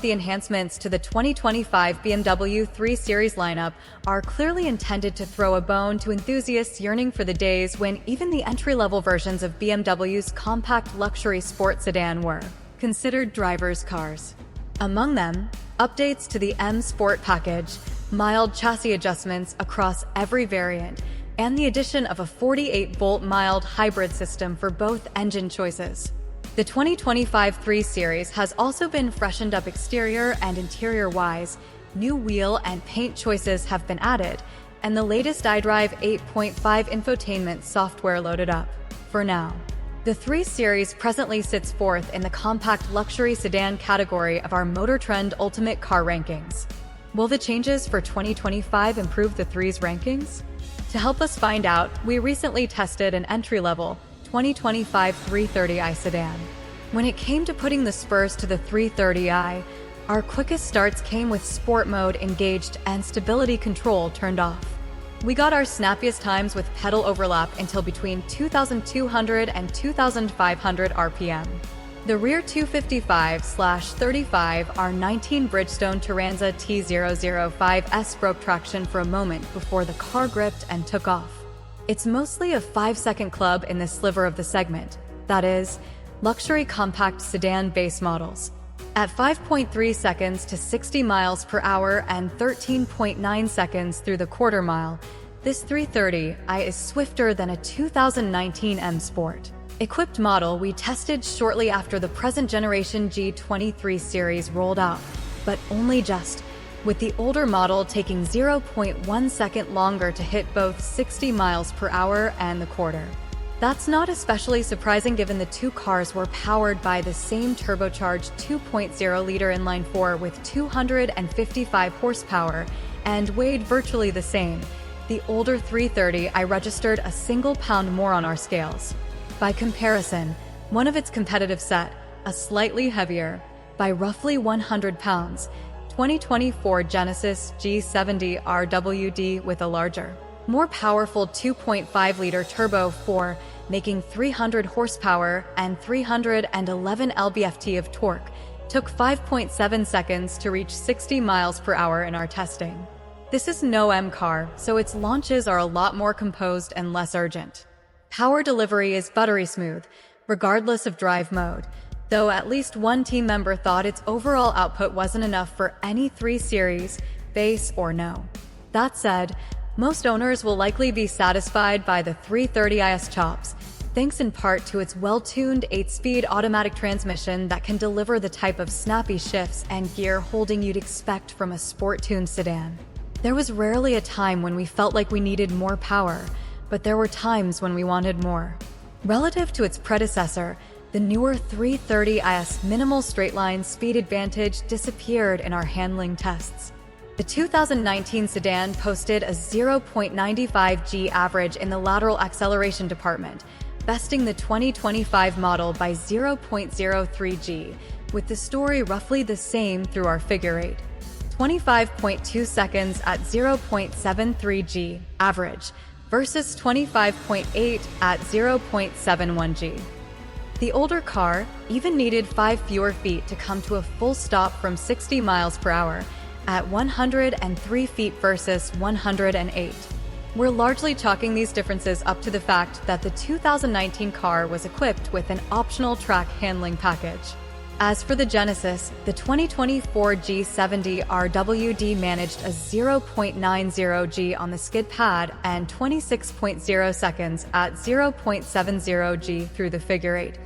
The enhancements to the 2025 BMW 3 Series lineup are clearly intended to throw a bone to enthusiasts yearning for the days when even the entry-level versions of BMW's compact luxury sport sedan were considered drivers' cars. Among them, updates to the M Sport package, mild chassis adjustments across every variant, and the addition of a 48-volt mild hybrid system for both engine choices. The 2025 3 Series has also been freshened up exterior and interior-wise, new wheel and paint choices have been added, and the latest iDrive 8.5 infotainment software loaded up. For now, the 3 Series presently sits fourth in the compact luxury sedan category of our Motor Trend Ultimate Car Rankings. Will the changes for 2025 improve the 3's rankings? To help us find out, we recently tested an entry-level 2025 330i sedan. When it came to putting the spurs to the 330i, our quickest starts came with sport mode engaged and stability control turned off. We got our snappiest times with pedal overlap until between 2,200 and 2,500 RPM. The rear 255/35 R19 Bridgestone Turanza T005S broke traction for a moment before the car gripped and took off. It's mostly a 5-second club in this sliver of the segment, that is, luxury compact sedan base models. At 5.3 seconds to 60 miles per hour and 13.9 seconds through the quarter mile, this 330i is swifter than a 2019 M Sport equipped model we tested shortly after the present generation G23 series rolled out, but only just, with the older model taking 0.1 second longer to hit both 60 miles per hour and the quarter. That's not especially surprising given the two cars were powered by the same turbocharged 2.0-liter inline-4 with 255 horsepower and weighed virtually the same. The older 330i registered a single pound more on our scales. By comparison, one of its competitive set, a slightly heavier, by roughly 100 pounds, 2024 Genesis G70 RWD with a larger, more powerful 2.5-liter turbo 4, making 300 horsepower and 311 lb-ft of torque, took 5.7 seconds to reach 60 miles per hour in our testing. This is no M car, so its launches are a lot more composed and less urgent. Power delivery is buttery smooth, regardless of drive mode, though at least one team member thought its overall output wasn't enough for any 3 Series, base or no. That said, most owners will likely be satisfied by the 330i's chops, thanks in part to its well-tuned 8-speed automatic transmission that can deliver the type of snappy shifts and gear holding you'd expect from a sport-tuned sedan. There was rarely a time when we felt like we needed more power, but there were times when we wanted more. Relative to its predecessor, the newer 330i's minimal straight-line speed advantage disappeared in our handling tests. The 2019 sedan posted a 0.95 G average in the lateral acceleration department, besting the 2025 model by 0.03 G, with the story roughly the same through our figure 8. 25.2 seconds at 0.73 G average versus 25.8 at 0.71 G. The older car even needed 5 fewer feet to come to a full stop from 60 miles per hour at 103 feet versus 108. We're largely chalking these differences up to the fact that the 2019 car was equipped with an optional track handling package. As for the Genesis, the 2024 G70 RWD managed a 0.90 G on the skid pad and 26.0 seconds at 0.70 G through the figure 8.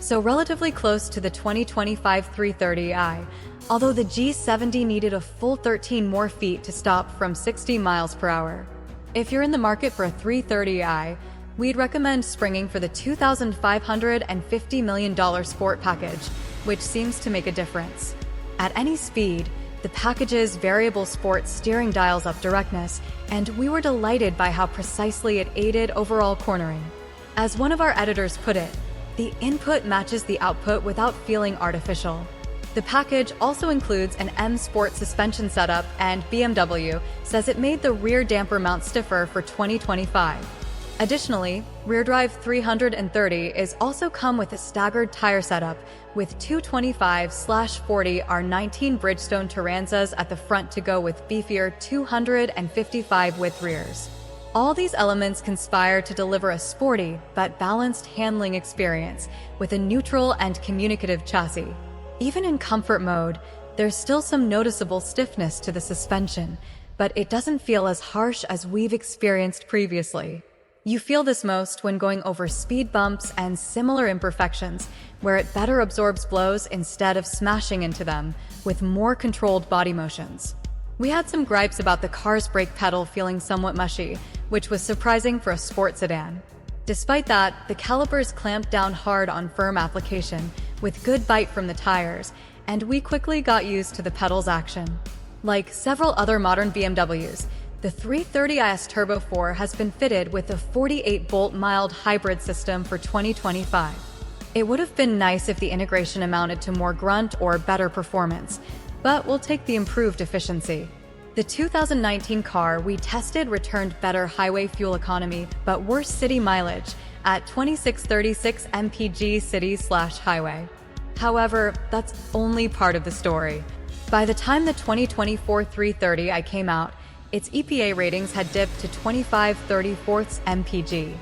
So relatively close to the 2025 330i, although the G70 needed a full 13 more feet to stop from 60 miles per hour. If you're in the market for a 330i, we'd recommend springing for the $2,550 million Sport package, which seems to make a difference. At any speed, the package's variable Sport steering dials up directness, and we were delighted by how precisely it aided overall cornering. As one of our editors put it, the input matches the output without feeling artificial. The package also includes an M Sport suspension setup, and BMW says it made the rear damper mount stiffer for 2025. Additionally, rear-drive 330 is also come with a staggered tire setup with 225/40 R19 Bridgestone Turanzas at the front to go with beefier 255 width rears. All these elements conspire to deliver a sporty but balanced handling experience with a neutral and communicative chassis. Even in comfort mode, there's still some noticeable stiffness to the suspension, but it doesn't feel as harsh as we've experienced previously. You feel this most when going over speed bumps and similar imperfections, where it better absorbs blows instead of smashing into them, with more controlled body motions. We had some gripes about the car's brake pedal feeling somewhat mushy, which was surprising for a sport sedan. Despite that, the calipers clamped down hard on firm application, with good bite from the tires, and we quickly got used to the pedal's action. Like several other modern BMWs, the 330i's Turbo 4 has been fitted with a 48-volt mild hybrid system for 2025. It would have been nice if the integration amounted to more grunt or better performance, but we'll take the improved efficiency. The 2019 car we tested returned better highway fuel economy but worse city mileage at 2636 MPG City/highway. However, that's only part of the story. By the time the 2024 330i came out, its EPA ratings had dipped to 25/34 MPG.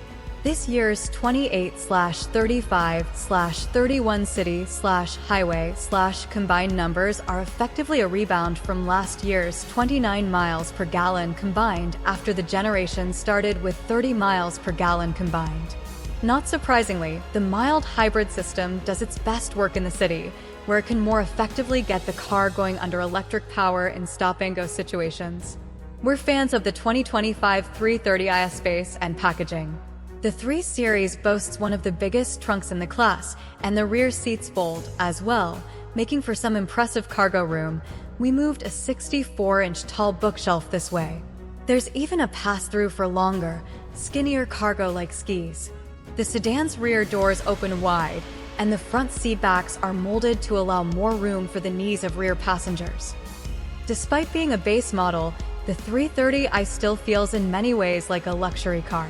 This year's 28/35/31 city/highway/combined numbers are effectively a rebound from last year's 29 miles per gallon combined after the generation started with 30 miles per gallon combined. Not surprisingly, the mild hybrid system does its best work in the city, where it can more effectively get the car going under electric power in stop-and-go situations. We're fans of the 2025 330i space and packaging. The 3 Series boasts one of the biggest trunks in the class, and the rear seats fold as well, making for some impressive cargo room. We moved a 64-inch tall bookshelf this way. There's even a pass-through for longer, skinnier cargo like skis. The sedan's rear doors open wide, and the front seat backs are molded to allow more room for the knees of rear passengers. Despite being a base model, the 330i still feels in many ways like a luxury car.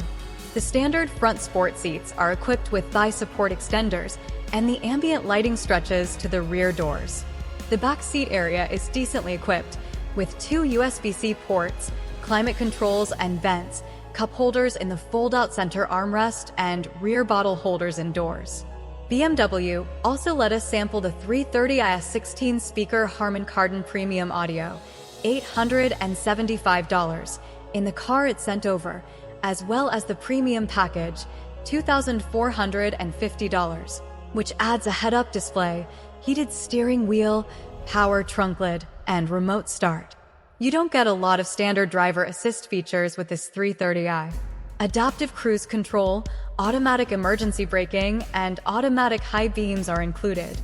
The standard front sport seats are equipped with thigh support extenders, and the ambient lighting stretches to the rear doors. The back seat area is decently equipped, with 2 USB-C ports, climate controls and vents, cup holders in the fold-out center armrest, and rear bottle holders indoors. BMW also let us sample the 330i's 16-speaker Harman Kardon premium audio, $875, in the car it sent over, as well as the premium package, $2,450, which adds a head-up display, heated steering wheel, power trunk lid, and remote start. You don't get a lot of standard driver assist features with this 330i. Adaptive cruise control, automatic emergency braking, and automatic high beams are included.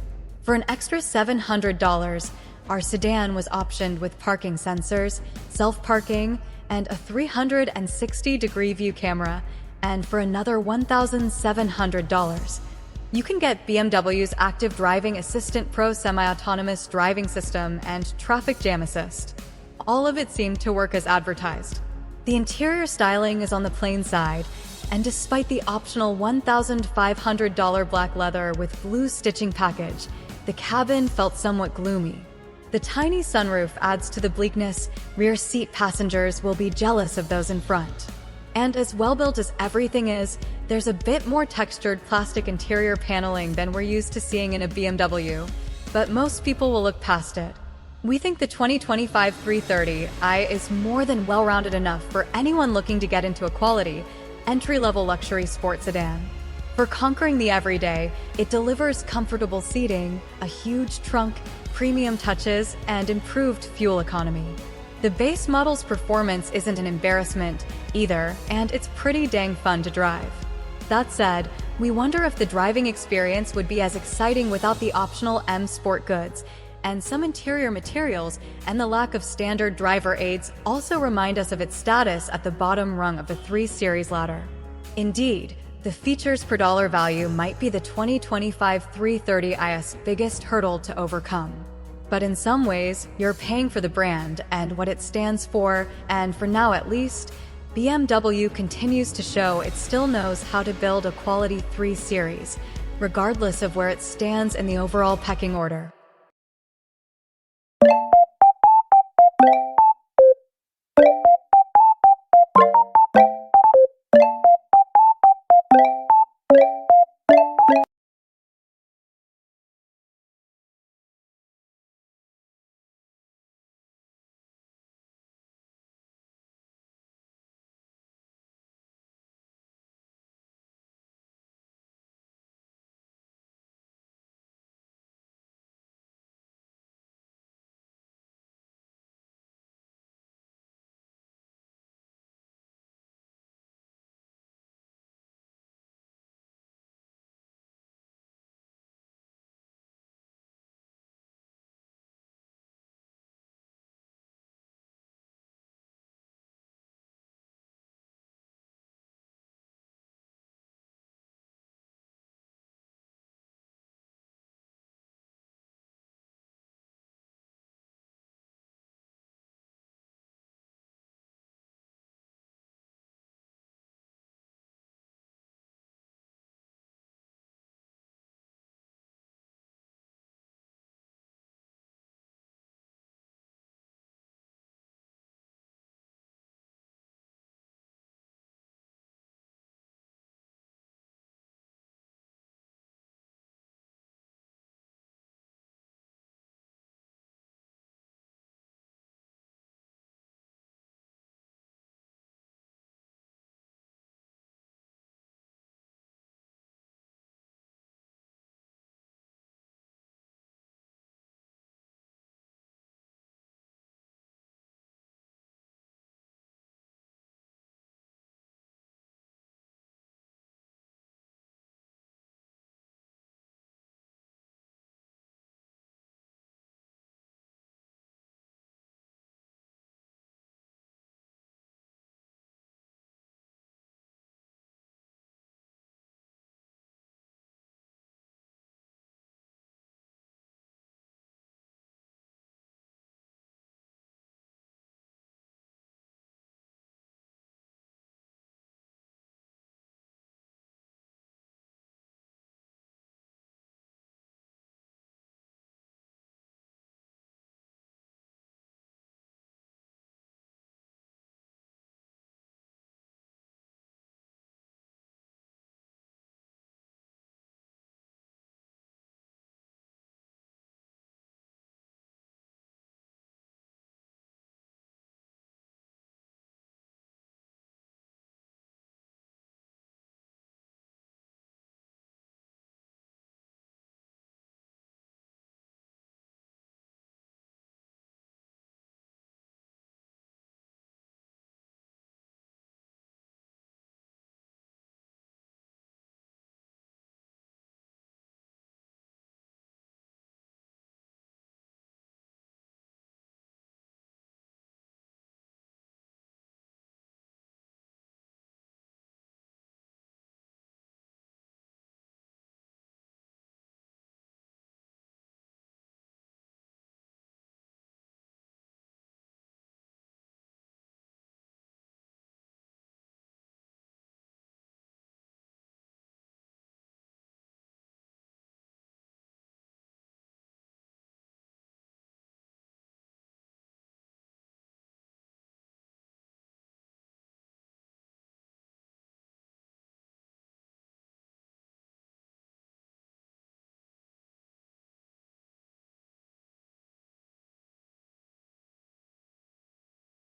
For an extra $700, our sedan was optioned with parking sensors, self-parking, and a 360-degree view camera, and for another $1,700, you can get BMW's Active Driving Assistant Pro semi-autonomous driving system and traffic jam assist. All of it seemed to work as advertised. The interior styling is on the plain side, and despite the optional $1,500 black leather with blue stitching package, the cabin felt somewhat gloomy. The tiny sunroof adds to the bleakness. Rear seat passengers will be jealous of those in front. And as well-built as everything is, there's a bit more textured plastic interior paneling than we're used to seeing in a BMW, but most people will look past it. We think the 2025 330i is more than well-rounded enough for anyone looking to get into a quality, entry-level luxury sports sedan. For conquering the everyday, it delivers comfortable seating, a huge trunk, premium touches, and improved fuel economy. The base model's performance isn't an embarrassment either, and it's pretty dang fun to drive. That said, we wonder if the driving experience would be as exciting without the optional M Sport goods, and some interior materials and the lack of standard driver aids also remind us of its status at the bottom rung of the 3 Series ladder. Indeed, the features per dollar value might be the 2025 330i's biggest hurdle to overcome. But in some ways, you're paying for the brand and what it stands for, and for now at least, BMW continues to show it still knows how to build a quality 3 Series, regardless of where it stands in the overall pecking order.